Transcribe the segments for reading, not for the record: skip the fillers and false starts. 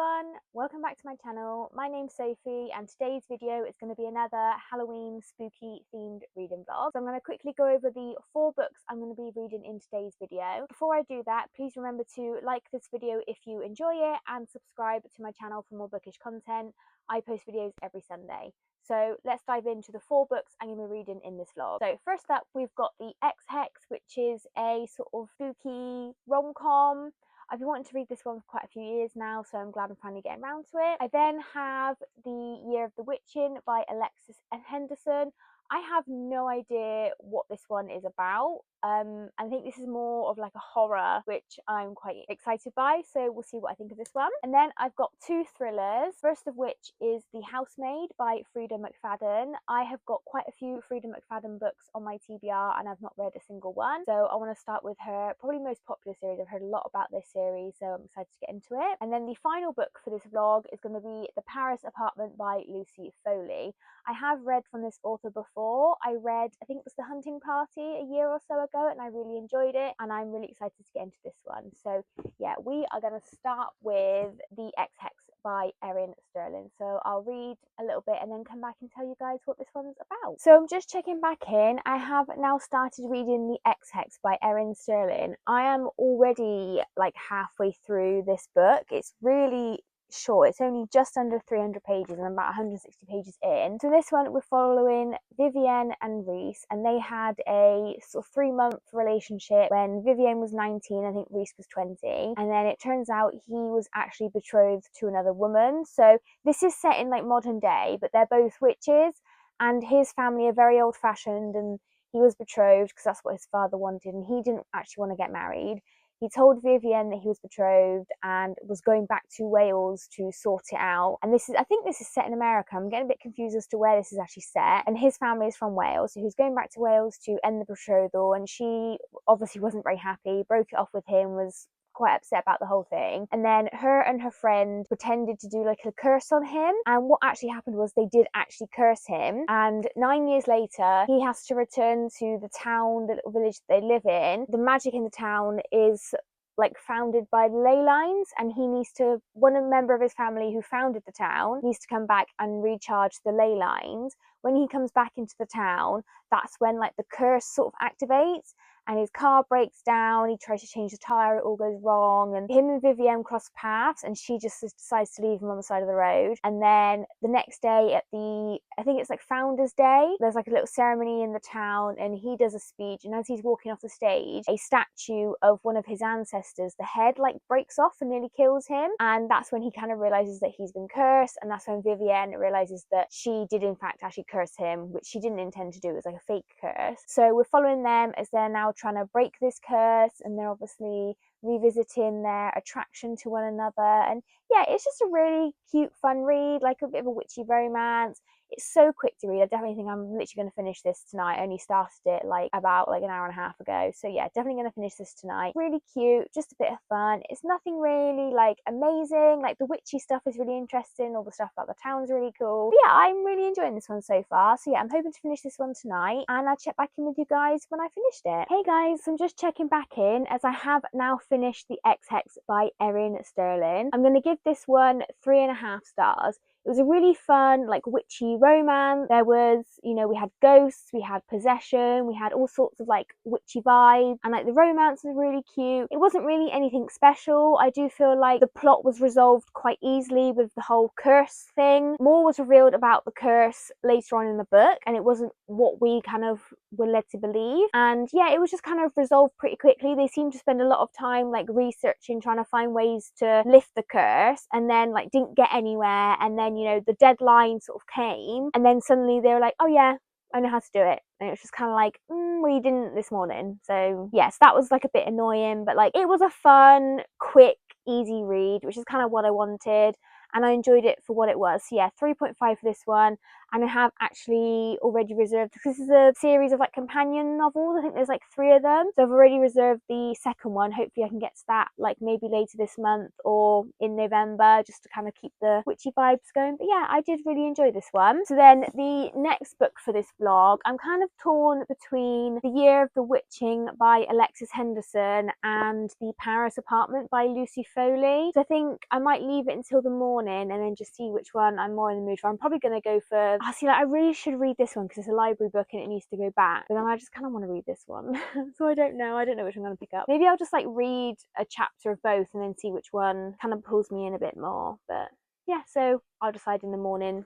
everyone, welcome back to my channel. My name's Sophie and today's video is going to be another Halloween spooky themed reading vlog. So I'm going to quickly go over the 4 books I'm going to be reading in today's video. Before I do that, please remember to like this video if you enjoy it and subscribe to my channel for more bookish content. I post videos every Sunday. So let's dive into the 4 books I'm going to be reading in this vlog. So first up, we've got the X-Hex, which is a sort of spooky rom-com. I've been wanting to read this one for quite a few years now, so I'm glad I'm finally getting around to it. I then have The Year of the Witching by Alexis Henderson. I have no idea what this one is about. I think this is more of like a horror, which I'm quite excited by, so we'll see what I think of this one. And then I've got 2 thrillers, first of which is The Housemaid by Frida McFadden. I have got quite a few Frida McFadden books on my TBR and I've not read a single one, so I want to start with her probably most popular series. I've heard a lot about this series, so I'm excited to get into it. And then the final book for this vlog is going to be The Paris Apartment by Lucy Foley. I have read from this author before. I read, I think it was The Hunting Party a year or so ago, and I really enjoyed it, and I'm really excited to get into this one. So yeah, we are going to start with The X-Hex by Erin Sterling. So I'll read a little bit and then come back and tell you guys what this one's about. So I'm just checking back in. I have now started reading The X-Hex by Erin Sterling. I am already like halfway through this book. It's really short. It's only just under 300 pages and I'm about 160 pages in. So this one we're following Vivienne and Reese, and they had a sort of 3-month relationship when Vivienne was 19, I think Reese was 20, and then it turns out he was actually betrothed to another woman. So this is set in like modern day, but they're both witches, and his family are very old-fashioned, and he was betrothed because that's what his father wanted, and he didn't actually want to get married. He told Vivienne that he was betrothed and was going back to Wales to sort it out. And this is, I think this is set in America. I'm getting a bit confused as to where this is actually set. And his family is from Wales, so he was going back to Wales to end the betrothal. And she obviously wasn't very happy, broke it off with him, was quite upset about the whole thing. And then her and her friend pretended to do like a curse on him, and what actually happened was they did actually curse him, and 9 years later he has to return to the town, the little village that they live in. The magic in the town is like founded by ley lines, and he needs to, one member of his family who founded the town needs to come back and recharge the ley lines. When he comes back into the town, that's when like the curse sort of activates, and his car breaks down. He tries to change the tire, it all goes wrong, and him and Vivienne cross paths, and she just decides to leave him on the side of the road. And then the next day at the, I think it's like Founders Day, there's like a little ceremony in the town, and he does a speech, and as he's walking off the stage, a statue of one of his ancestors, the head like breaks off and nearly kills him, and that's when he kind of realizes that he's been cursed. And that's when Vivienne realizes that she did in fact actually curse him, which she didn't intend to do. It was like a fake curse. So we're following them as they're now trying to break this curse, and they're obviously revisiting their attraction to one another. And yeah, it's just a really cute, fun read, like a bit of a witchy romance. It's so quick to read. I definitely think I'm literally going to finish this tonight. I only started it like about like an hour and a half ago. So yeah, definitely going to finish this tonight. Really cute, just a bit of fun. It's nothing really like amazing. Like the witchy stuff is really interesting. All the stuff about the town's really cool. But yeah, I'm really enjoying this one so far. So yeah, I'm hoping to finish this one tonight, and I'll check back in with you guys when I finished it. Hey guys, I'm just checking back in as I have now finished The X-Hex by Erin Sterling. I'm going to give this one 3.5 stars. It was a really fun, like witchy romance. There was, you know, we had ghosts, we had possession, we had all sorts of like witchy vibes, and like the romance was really cute. It wasn't really anything special. I do feel like the plot was resolved quite easily with the whole curse thing. More was revealed about the curse later on in the book, and it wasn't what we kind of were led to believe. And yeah, it was just kind of resolved pretty quickly. They seemed to spend a lot of time like researching, trying to find ways to lift the curse, and then like didn't get anywhere. And then, you know, the deadline sort of came, and then suddenly they were like, oh yeah, I know how to do it. And it was just kind of like, well, you didn't this morning. So yes, that was like a bit annoying, but like it was a fun, quick, easy read, which is kind of what I wanted, and I enjoyed it for what it was. So yeah, 3.5 for this one, and I have actually already reserved, because this is a series of like companion novels, I think there's like 3 of them, so I've already reserved the second one. Hopefully I can get to that like maybe later this month or in November, just to kind of keep the witchy vibes going. But yeah, I did really enjoy this one. So then the next book for this vlog, I'm kind of torn between The Year of the Witching by Alexis Henderson and The Paris Apartment by Lucy Foley. So I think I might leave it until the morning and then just see which one I'm more in the mood for. I'm probably going to go for, I really should read this one because it's a library book and it needs to go back, but then I just kind of want to read this one. So I don't know which I'm going to pick up. Maybe I'll just like read a chapter of both and then see which one kind of pulls me in a bit more. But yeah, so I'll decide in the morning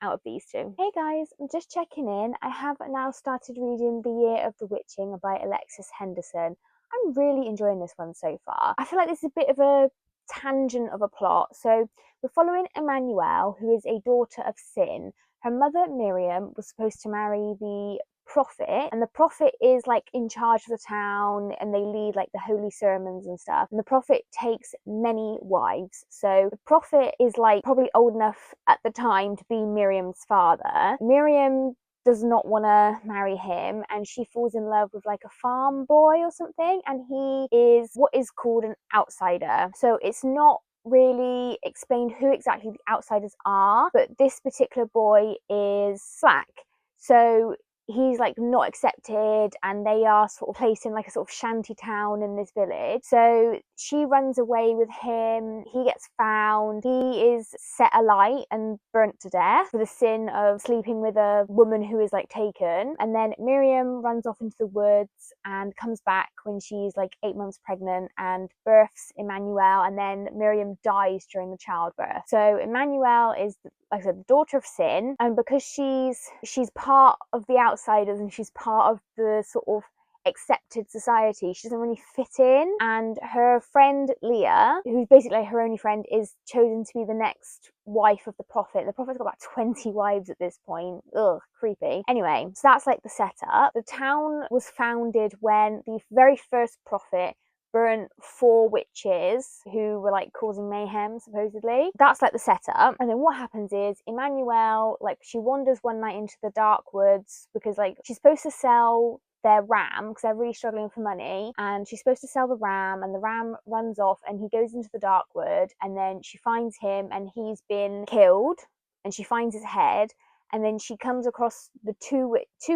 out of these two. Hey guys, I'm just checking in. I have now started reading The Year of the Witching by Alexis Henderson. I'm really enjoying this one so far. I feel like this is a bit of a tangent of a plot. So we're following Emmanuelle, who is a daughter of Sin. Her mother Miriam was supposed to marry the prophet, and the prophet is like in charge of the town and they lead like the holy sermons and stuff, and the prophet takes many wives. So the prophet is like probably old enough at the time to be Miriam's father. Miriam does not want to marry him, and she falls in love with like a farm boy or something, and he is what is called an outsider. So it's not really explained who exactly the outsiders are, but this particular boy is black, so he's like not accepted, and they are sort of placed in like a sort of shanty town in this village. So she runs away with him, he gets found, he is set alight and burnt to death for the sin of sleeping with a woman who is like taken. And then Miriam runs off into the woods and comes back when she's like 8 months pregnant and births Emmanuelle, and then Miriam dies during the childbirth. So Emmanuelle is, like I said, the daughter of Sin, and because she's part of the outsiders and she's part of the sort of accepted society, she doesn't really fit in. And her friend Leah, who's basically like her only friend, is chosen to be the next wife of the prophet. The prophet's got about 20 wives at this point. Ugh, creepy. Anyway, so that's like the setup. The town was founded when the very first prophet burnt 4 witches who were like causing mayhem, supposedly. That's like the setup. And then what happens is Emmanuelle, like, she wanders one night into the dark woods because like she's supposed to sell their ram because they're really struggling for money, and she's supposed to sell the ram, and the ram runs off and he goes into the dark wood, and then she finds him and he's been killed, and she finds his head. And then she comes across the two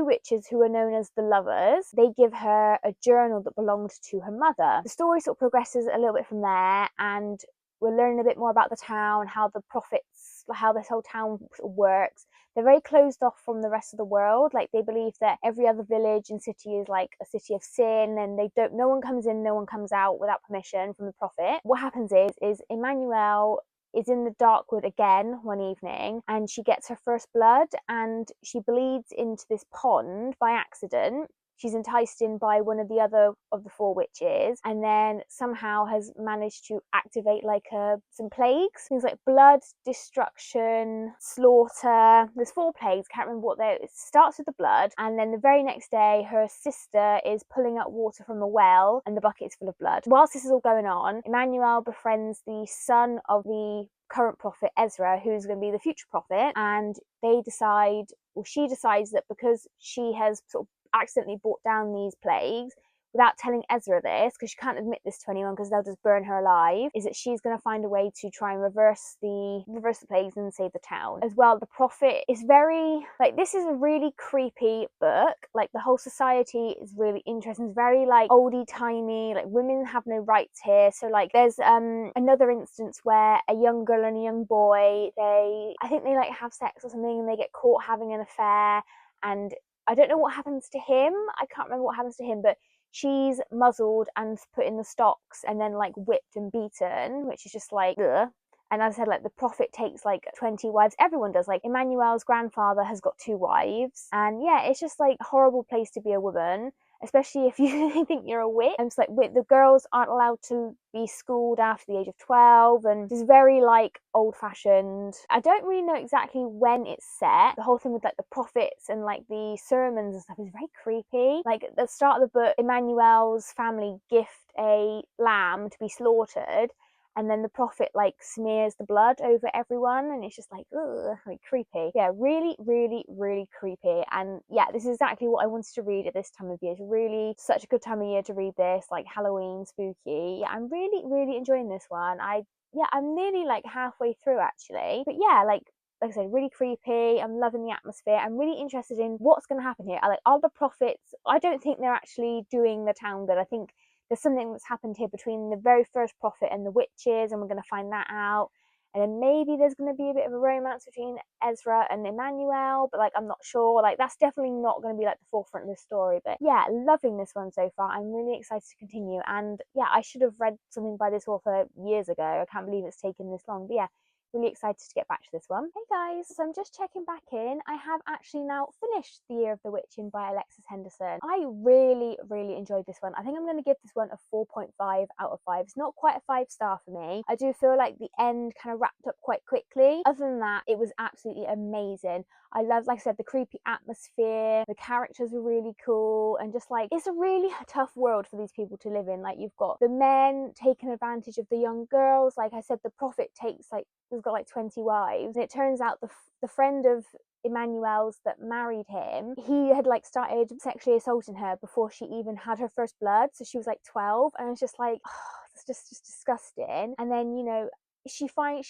witches who are known as the lovers. They give her a journal that belonged to her mother. The story sort of progresses a little bit from there, and we're learning a bit more about the town, how the prophets, how this whole town works. They're very closed off from the rest of the world. Like, they believe that every other village and city is like a city of sin, and no one comes in, no one comes out without permission from the prophet. What happens is Emmanuelle is in the dark wood again one evening, and she gets her first blood, and she bleeds into this pond by accident. She's enticed in by one of the other of the 4 witches, and then somehow has managed to activate like some plagues, things like blood, destruction, slaughter. There's 4 plagues, can't remember what they. It starts with the blood, and then the very next day her sister is pulling up water from a well and the bucket's full of blood. Whilst this is all going on, Emmanuelle befriends the son of the current prophet Ezra, who's going to be the future prophet, and she decides that because she has sort of accidentally brought down these plagues without telling Ezra this, because she can't admit this to anyone because they'll just burn her alive, is that she's going to find a way to try and reverse the plagues and save the town. As well, the prophet is very, like, this is a really creepy book. Like, the whole society is really interesting. It's very like oldie timey, like women have no rights here. So like there's another instance where a young girl and a young boy, I think they like have sex or something, and they get caught having an affair, and I don't know what happens to him. I can't remember what happens to him, but she's muzzled and put in the stocks and then like whipped and beaten, which is just like, ugh. And as I said, like, the prophet takes like 20 wives. Everyone does. Like, Emmanuelle's grandfather has got 2 wives. And yeah, it's just like a horrible place to be a woman, especially if you think you're a witch. And it's like, the girls aren't allowed to be schooled after the age of 12, and it's very like old-fashioned. I don't really know exactly when it's set. The whole thing with like the prophets and like the sermons and stuff is very creepy. Like, at the start of the book, Emmanuelle's family gift a lamb to be slaughtered, and then the prophet like smears the blood over everyone, and it's just like, ugh, like creepy. Yeah, really, really, really creepy. And yeah, this is exactly what I wanted to read at this time of year. It's really such a good time of year to read this, like Halloween, spooky. Yeah, I'm really, really enjoying this one. I'm nearly like halfway through actually. But yeah, like I said, really creepy. I'm loving the atmosphere. I'm really interested in what's going to happen here. Are the prophets, I don't think they're actually doing the town good. I think there's something that's happened here between the very first prophet and the witches, and we're going to find that out. And then maybe there's going to be a bit of a romance between Ezra and Emmanuel, but like I'm not sure. Like that's definitely not going to be like the forefront of the story. But yeah, loving this one so far. I'm really excited to continue. And yeah, I should have read something by this author years ago. I can't believe it's taken this long. But yeah, really excited to get back to this one. Hey guys, so I'm just checking back in. I have actually now finished The Year of the Witching by Alexis Henderson. I really, really enjoyed this one. I think I'm going to give this one a 4.5 out of 5. It's not quite a 5-star for me. I do feel like the end kind of wrapped up quite quickly. Other than that, it was absolutely amazing. I love, like I said, the creepy atmosphere. The characters were really cool, and just like, it's a really tough world for these people to live in. Like, you've got the men taking advantage of the young girls. Like I said, the prophet has got like 20 wives, and it turns out the friend of Emmanuel's that married him, he had like started sexually assaulting her before she even had her first blood, so she was like 12, and it's just like, oh, it's just disgusting. And then, you know, she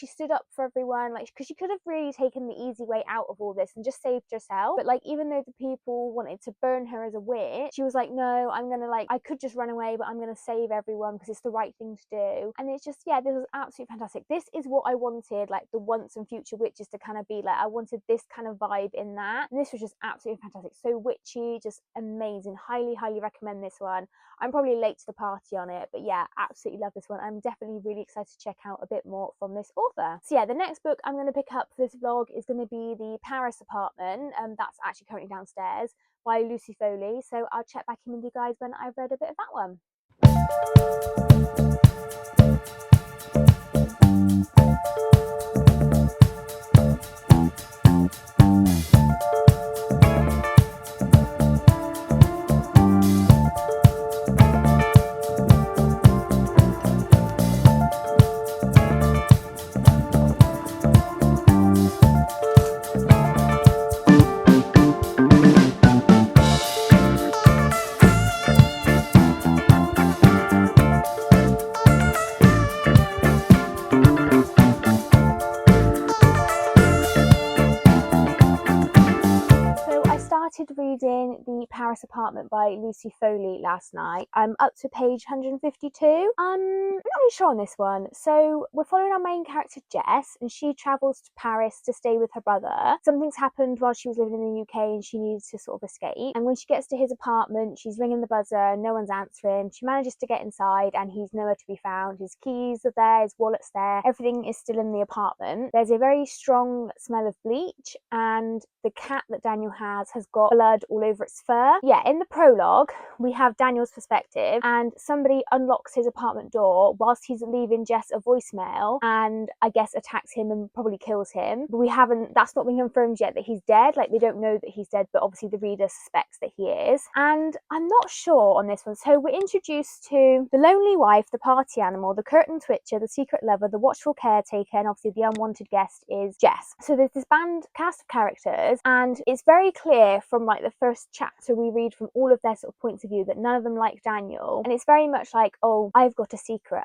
stood up for everyone, like, because she could have really taken the easy way out of all this and just saved herself. But like, even though the people wanted to burn her as a witch, she was like, no, I'm gonna, like, I could just run away, but I'm gonna save everyone because it's the right thing to do. And it's just, yeah, this was absolutely fantastic. This is what I wanted, like, the once and future witches to kind of be like. I wanted this kind of vibe in that, and this was just absolutely fantastic. So witchy, just amazing. Highly, highly recommend this one. I'm probably late to the party on it, but yeah, absolutely love this one. I'm definitely really excited to check out a bit more from this author. So yeah, the next book I'm going to pick up for this vlog is going to be The Paris Apartment. That's actually currently downstairs, by Lucy Foley. So I'll check back in with you guys when I've read a bit of that one. Started reading The Paris Apartment by Lucy Foley last night. I'm up to page 152. I'm not really sure on this one. So we're following our main character Jess, and she travels to Paris to stay with her brother. Something's happened while she was living in the UK, and she needs to sort of escape. And when she gets to his apartment, she's ringing the buzzer, no one's answering. She manages to get inside, and he's nowhere to be found. His keys are there, his wallet's there, everything is still in the apartment. There's a very strong smell of bleach, and the cat that Daniel has got blood all over its fur. Yeah, in the prologue, we have Daniel's perspective, and somebody unlocks his apartment door whilst he's leaving Jess a voicemail, and I guess attacks him and probably kills him. But that's not been confirmed yet that he's dead. Like, they don't know that he's dead, but obviously the reader suspects that he is. And I'm not sure on this one. So we're introduced to the lonely wife, the party animal, the curtain twitcher, the secret lover, the watchful caretaker, and obviously the unwanted guest is Jess. So there's this cast of characters, and it's very clear from like the first chapter we read from all of their sort of points of view that none of them like Daniel, and it's very much like, oh, I've got a secret,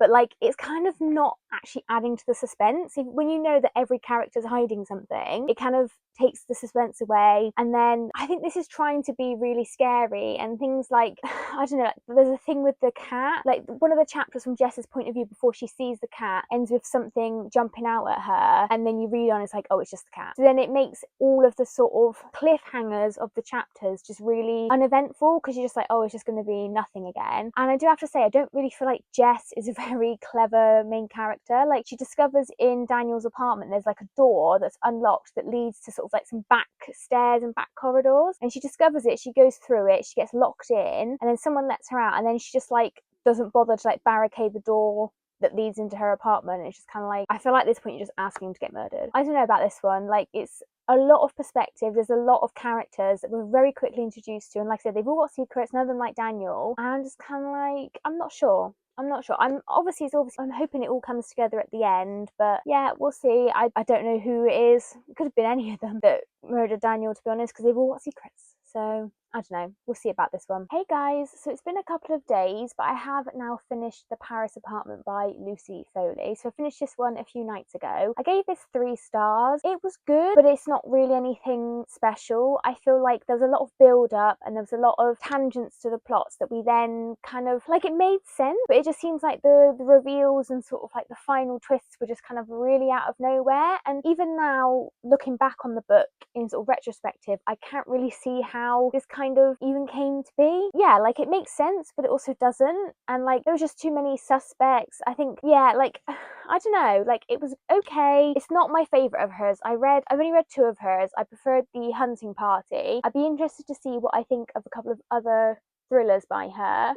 but like, it's kind of not actually adding to the suspense. When you know that every character's hiding something, it kind of takes the suspense away. And then I think this is trying to be really scary, and things like, I don't know, like, there's a thing with the cat, like one of the chapters from Jess's point of view before she sees the cat ends with something jumping out at her, and then you read on, it's like, oh, it's just the cat. So then it makes all of the sort of cliffhangers of the chapters just really uneventful, because you're just like, oh, it's just going to be nothing again. And I do have to say, I don't really feel like Jess is a very clever main character. Like, she discovers in Daniel's apartment there's like a door that's unlocked that leads to sort of like some back stairs and back corridors, and she discovers it, she goes through it, she gets locked in, and then someone lets her out, and then she just like doesn't bother to like barricade the door that leads into her apartment. And it's just kind of like, I feel like at this point you're just asking to get murdered. I don't know about this one. Like, it's a lot of perspective, there's a lot of characters that we're very quickly introduced to, and like I said, they've all got secrets, none of them like Daniel, and I'm just kind of like, I'm not sure. I'm not sure. I'm hoping it all comes together at the end, but yeah, we'll see. I don't know who it is. It could have been any of them that murdered Daniel, to be honest, because they've all got secrets. So I don't know. We'll see about this one. Hey guys, so it's been a couple of days, but I have now finished The Paris Apartment by Lucy Foley. So I finished this one a few nights ago. I gave this 3 stars. It was good, but it's not really anything special. I feel like there was a lot of build up and there was a lot of tangents to the plots that we then kind of, like, it made sense, but it just seems like the reveals and sort of like the final twists were just kind of really out of nowhere. And even now, looking back on the book in sort of retrospective, I can't really see how this kind of even came to be. Yeah, like, it makes sense, but it also doesn't. And like, there was just too many suspects. I think, yeah, like, I don't know, like, it was okay. It's not my favourite of hers. I've only read 2 of hers. I preferred The Hunting Party. I'd be interested to see what I think of a couple of other thrillers by her.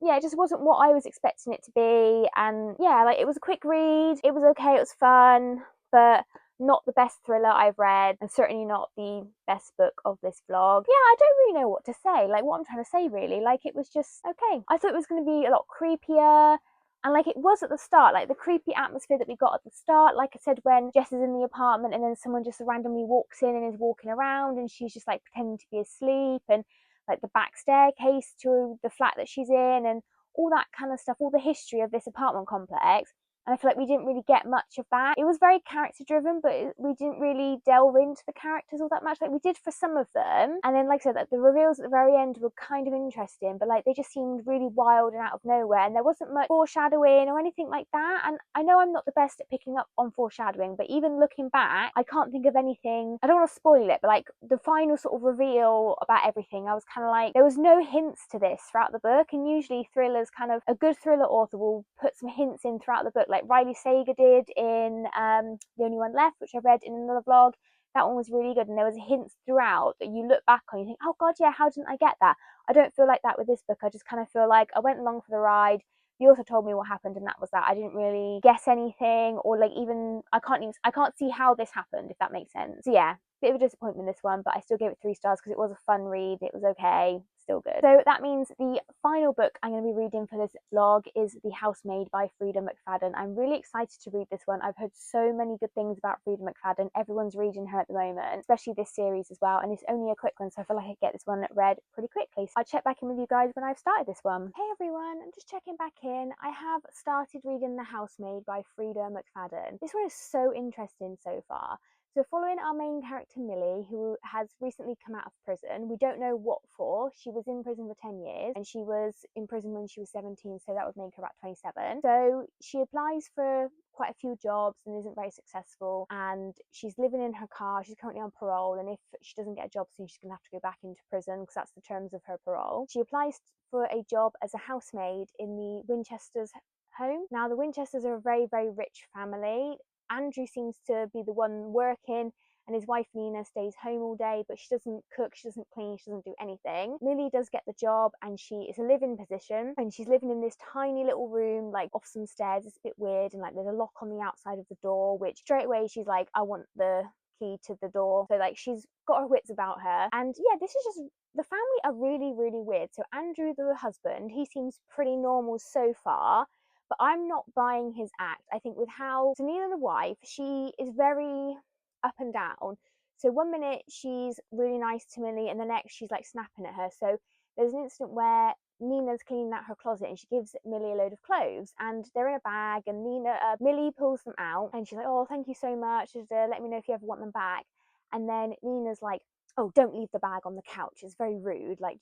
Yeah, it just wasn't what I was expecting it to be. And yeah, like, it was a quick read. It was okay, it was fun, but not the best thriller I've read, and certainly not the best book of this vlog. Yeah, I don't really know what to say, like, what I'm trying to say, really. Like, it was just okay. I thought it was going to be a lot creepier, and like, it was at the start, like the creepy atmosphere that we got at the start, like I said, when Jess is in the apartment and then someone just randomly walks in and is walking around and she's just like pretending to be asleep, and like the back staircase to the flat that she's in, and all that kind of stuff, all the history of this apartment complex. And I feel like we didn't really get much of that. It was very character driven, but we didn't really delve into the characters all that much. Like, we did for some of them. And then, like I said, like, the reveals at the very end were kind of interesting, but like, they just seemed really wild and out of nowhere. And there wasn't much foreshadowing or anything like that. And I know I'm not the best at picking up on foreshadowing, but even looking back, I can't think of anything. I don't want to spoil it, but like, the final sort of reveal about everything, I was kind of like, there was no hints to this throughout the book. And usually thrillers, kind of, a good thriller author will put some hints in throughout the book, like Riley Sager did in The Only One Left, which I read in another vlog. That one was really good, and there was hints throughout that you look back on, you think, oh god, yeah, how didn't I get that? I don't feel like that with this book. I just kind of feel like I went along for the ride. The author told me what happened, and that was that. I didn't really guess anything, or like, even I can't see how this happened, if that makes sense. So yeah, bit of a disappointment, this one, but I still gave it 3 stars because it was a fun read. It was okay, still good. So that means the final book I'm going to be reading for this vlog is The Housemaid by Freida McFadden. I'm really excited to read this one. I've heard so many good things about Freida McFadden. Everyone's reading her at the moment, especially this series as well, and it's only a quick one, so I feel like I could get this one read pretty quickly. So I'll check back in with you guys when I've started this one. Hey everyone, I'm just checking back in. I have started reading The Housemaid by Freida McFadden. This one is so interesting so far. So following our main character Millie, who has recently come out of prison, we don't know what for. She was in prison for 10 years and she was in prison when she was 17, so that would make her about 27. So she applies for quite a few jobs and isn't very successful, and she's living in her car. She's currently on parole, and if she doesn't get a job soon, she's going to have to go back into prison because that's the terms of her parole. She applies for a job as a housemaid in the Winchesters' home. Now, the Winchesters are a very, very rich family. Andrew seems to be the one working, and his wife Nina stays home all day, but she doesn't cook, she doesn't clean, she doesn't do anything. Millie does get the job, and she is a live-in position, and she's living in this tiny little room, like off some stairs. It's a bit weird, and like, there's a lock on the outside of the door, which straight away she's like, I want the key to the door. So like, she's got her wits about her. And yeah, this is just, the family are really, really weird. So Andrew, the husband, he seems pretty normal so far, but I'm not buying his act. I think with how, so Nina, the wife, she is very up and down. So one minute she's really nice to Millie, and the next she's like snapping at her. So there's an incident where Nina's cleaning out her closet and she gives Millie a load of clothes, and they're in a bag, and Millie pulls them out and she's like, oh, thank you so much, let me know if you ever want them back. And then Nina's like, oh, don't leave the bag on the couch, it's very rude, like,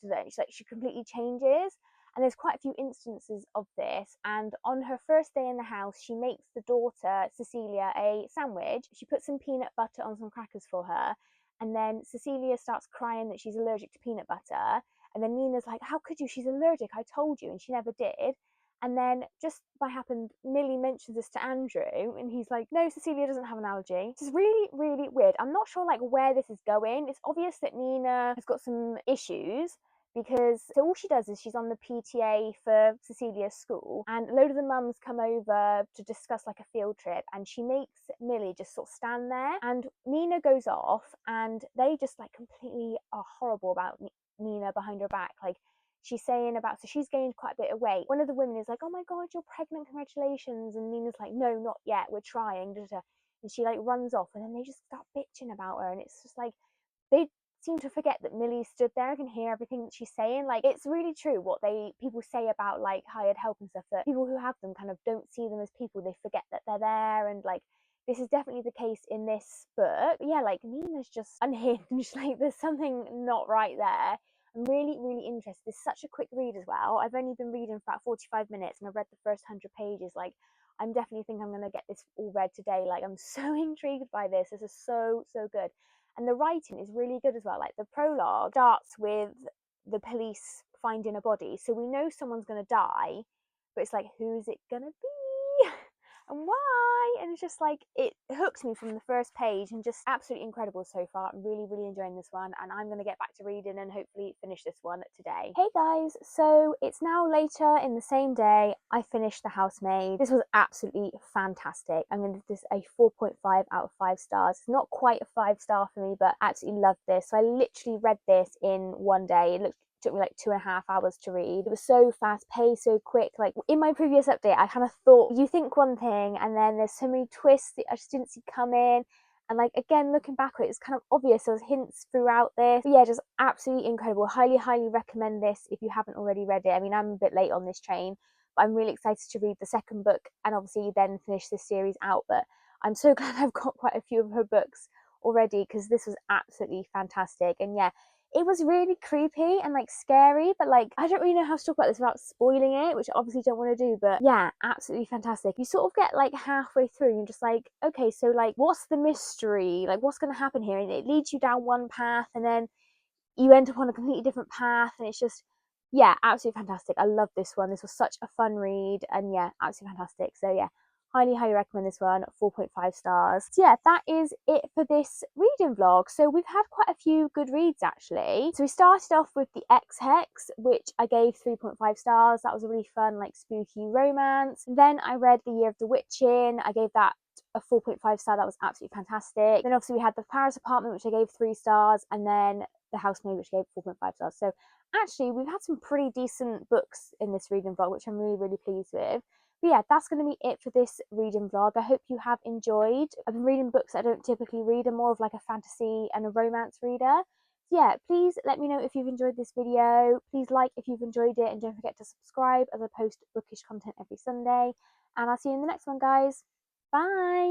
she completely changes. And there's quite a few instances of this. And on her first day in the house, she makes the daughter, Cecilia, a sandwich. She puts some peanut butter on some crackers for her. And then Cecilia starts crying that she's allergic to peanut butter. And then Nina's like, how could you? She's allergic. I told you. And she never did. And then just by happened, Millie mentions this to Andrew, and he's like, no, Cecilia doesn't have an allergy. It's really, really weird. I'm not sure like where this is going. It's obvious that Nina has got some issues, because so all she does is she's on the PTA for Cecilia's school, and a load of the mums come over to discuss like a field trip, and she makes Millie just sort of stand there, and Nina goes off, and they just like completely are horrible about Nina behind her back. Like, she's saying about, so she's gained quite a bit of weight. One of the women is like, oh my god, you're pregnant, congratulations. And Nina's like, no, not yet, we're trying. And she like runs off, and then they just start bitching about her, and it's just like they seem to forget that Millie stood there and can hear everything that she's saying. Like, it's really true what people say about like hired help and stuff, that people who have them kind of don't see them as people, they forget that they're there. And like, this is definitely the case in this book. But yeah, like Nina's just unhinged. Like, there's something not right there. I'm really, really interested. It's such a quick read as well. I've only been reading for about 45 minutes and I've read the first 100 pages. Like, I'm definitely think I'm going to get this all read today. Like, I'm so intrigued by this. This is so, so good. And the writing is really good as well. Like, the prologue starts with the police finding a body. So we know someone's going to die, but it's like, who's it going to be? And why? And it's just like, it hooked me from the first page, and just absolutely incredible so far. I'm really, really enjoying this one, and I'm going to get back to reading and hopefully finish this one today. Hey guys, so it's now later in the same day. I finished The Housemaid. This was absolutely fantastic. I'm going to give this a 4.5 out of 5 stars. It's not quite a 5-star for me, but absolutely loved this. So I literally read this in one day. It took me like 2.5 hours to read. It was so fast paced, so quick. Like, in my previous update, I kind of thought you think one thing and then there's so many twists that I just didn't see coming. And like, again, looking back at it, it's kind of obvious there was hints throughout this. But yeah, just absolutely incredible. Highly, highly recommend this if you haven't already read it. I mean, I'm a bit late on this train, but I'm really excited to read the second book and obviously then finish this series out. But I'm so glad I've got quite a few of her books already, because this was absolutely fantastic. And yeah, it was really creepy and like scary, but like, I don't really know how to talk about this without spoiling it, which I obviously don't want to do. But yeah, absolutely fantastic. You sort of get like halfway through and you're just like, okay, so like, what's the mystery? Like, what's going to happen here? And it leads you down one path and then you end up on a completely different path, and it's just, yeah, absolutely fantastic. I love this one. This was such a fun read, and yeah, absolutely fantastic. So yeah, highly, highly recommend this one. 4.5 stars. So yeah, that is it for this reading vlog. So we've had quite a few good reads actually. So we started off with The Ex-Hex, which I gave 3.5 stars. That was a really fun, like, spooky romance. Then I read The Year of the Witch-In. I gave that a 4.5 star. That was absolutely fantastic. Then obviously we had The Paris Apartment, which I gave 3 stars, and then The Housemaid, which I gave 4.5 stars. So actually we've had some pretty decent books in this reading vlog, which I'm really, really pleased with. But yeah, that's going to be it for this reading vlog. I hope you have enjoyed. I've been reading books I don't typically read. I'm more of like a fantasy and a romance reader. So yeah, please let me know if you've enjoyed this video. Please like if you've enjoyed it, and don't forget to subscribe, as I post bookish content every Sunday. And I'll see you in the next one, guys. Bye!